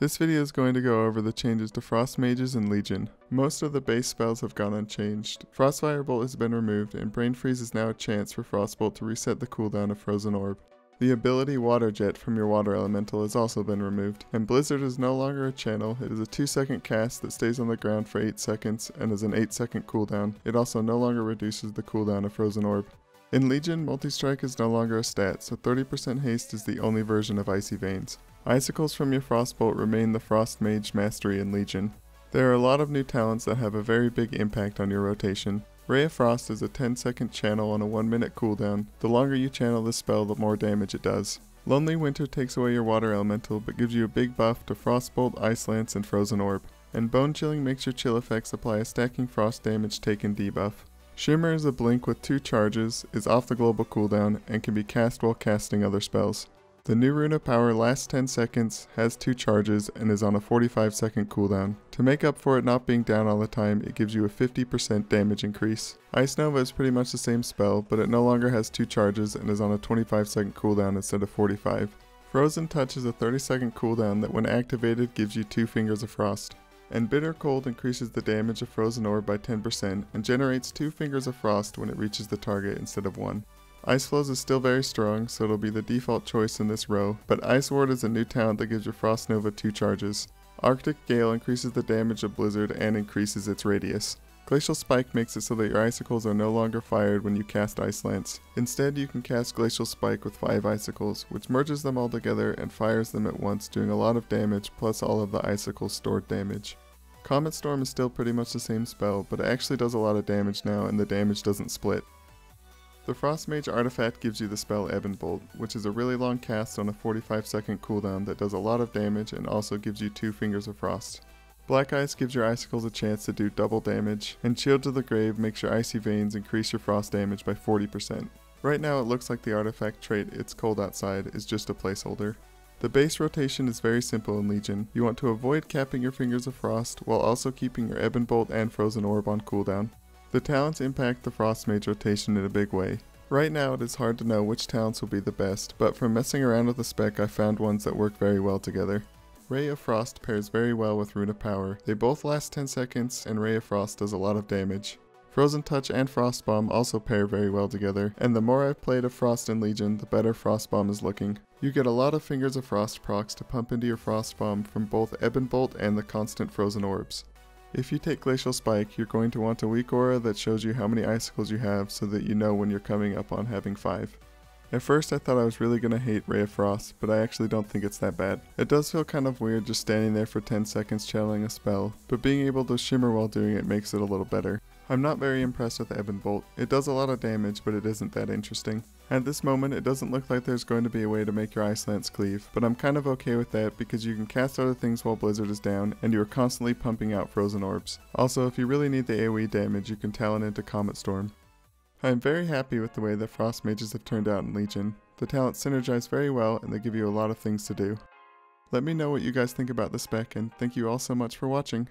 This video is going to go over the changes to Frost Mages and Legion. Most of the base spells have gone unchanged. Frost Firebolt has been removed, and Brain Freeze is now a chance for Frostbolt to reset the cooldown of Frozen Orb. The ability Water Jet from your Water Elemental has also been removed, and Blizzard is no longer a channel. It is a 2-second cast that stays on the ground for 8 seconds and is an 8-second cooldown. It also no longer reduces the cooldown of Frozen Orb. In Legion, Multi-Strike is no longer a stat, so 30% haste is the only version of Icy Veins. Icicles from your Frostbolt remain the Frost Mage mastery in Legion. There are a lot of new talents that have a very big impact on your rotation. Ray of Frost is a 10-second channel on a 1-minute cooldown. The longer you channel this spell, the more damage it does. Lonely Winter takes away your Water Elemental, but gives you a big buff to Frostbolt, Ice Lance, and Frozen Orb. And Bone Chilling makes your chill effects apply a stacking frost damage taken debuff. Shimmer is a blink with 2 charges, is off the global cooldown, and can be cast while casting other spells. The new Rune of Power lasts 10 seconds, has 2 charges, and is on a 45-second cooldown. To make up for it not being down all the time, it gives you a 50% damage increase. Ice Nova is pretty much the same spell, but it no longer has 2 charges and is on a 25-second cooldown instead of 45. Frozen Touch is a 30-second cooldown that when activated gives you 2 Fingers of Frost. And Bitter Cold increases the damage of Frozen Orb by 10% and generates 2 Fingers of Frost when it reaches the target instead of 1. Ice Flows is still very strong, so it'll be the default choice in this row, but Ice Ward is a new talent that gives your Frost Nova 2 charges. Arctic Gale increases the damage of Blizzard and increases its radius. Glacial Spike makes it so that your icicles are no longer fired when you cast Ice Lance. Instead, you can cast Glacial Spike with 5 icicles, which merges them all together and fires them at once, doing a lot of damage plus all of the icicles' stored damage. Comet Storm is still pretty much the same spell, but it actually does a lot of damage now and the damage doesn't split. The Frost Mage artifact gives you the spell Ebon Bolt, which is a really long cast on a 45-second cooldown that does a lot of damage and also gives you 2 Fingers of Frost. Black Ice gives your icicles a chance to do double damage, and Shield to the Grave makes your Icy Veins increase your frost damage by 40%. Right now it looks like the artifact trait It's Cold Outside is just a placeholder. The base rotation is very simple in Legion. You want to avoid capping your Fingers of Frost while also keeping your Ebon Bolt and Frozen Orb on cooldown. The talents impact the Frost Mage rotation in a big way. Right now it is hard to know which talents will be the best, but from messing around with the spec I found ones that work very well together. Ray of Frost pairs very well with Rune of Power. They both last 10 seconds and Ray of Frost does a lot of damage. Frozen Touch and Frost Bomb also pair very well together, and the more I've played of Frost in Legion, the better Frost Bomb is looking. You get a lot of Fingers of Frost procs to pump into your Frost Bomb from both Ebon Bolt and the constant Frozen Orbs. If you take Glacial Spike, you're going to want a weak aura that shows you how many icicles you have so that you know when you're coming up on having 5. At first I thought I was really gonna hate Ray of Frost, but I actually don't think it's that bad. It does feel kind of weird just standing there for 10 seconds channeling a spell, but being able to shimmer while doing it makes it a little better. I'm not very impressed with Ebon Bolt. It does a lot of damage, but it isn't that interesting. At this moment, it doesn't look like there's going to be a way to make your Ice Lance cleave, but I'm kind of okay with that because you can cast other things while Blizzard is down, and you are constantly pumping out Frozen Orbs. Also, if you really need the AoE damage, you can talent into Comet Storm. I am very happy with the way that Frost Mages have turned out in Legion. The talents synergize very well, and they give you a lot of things to do. Let me know what you guys think about the spec, and thank you all so much for watching.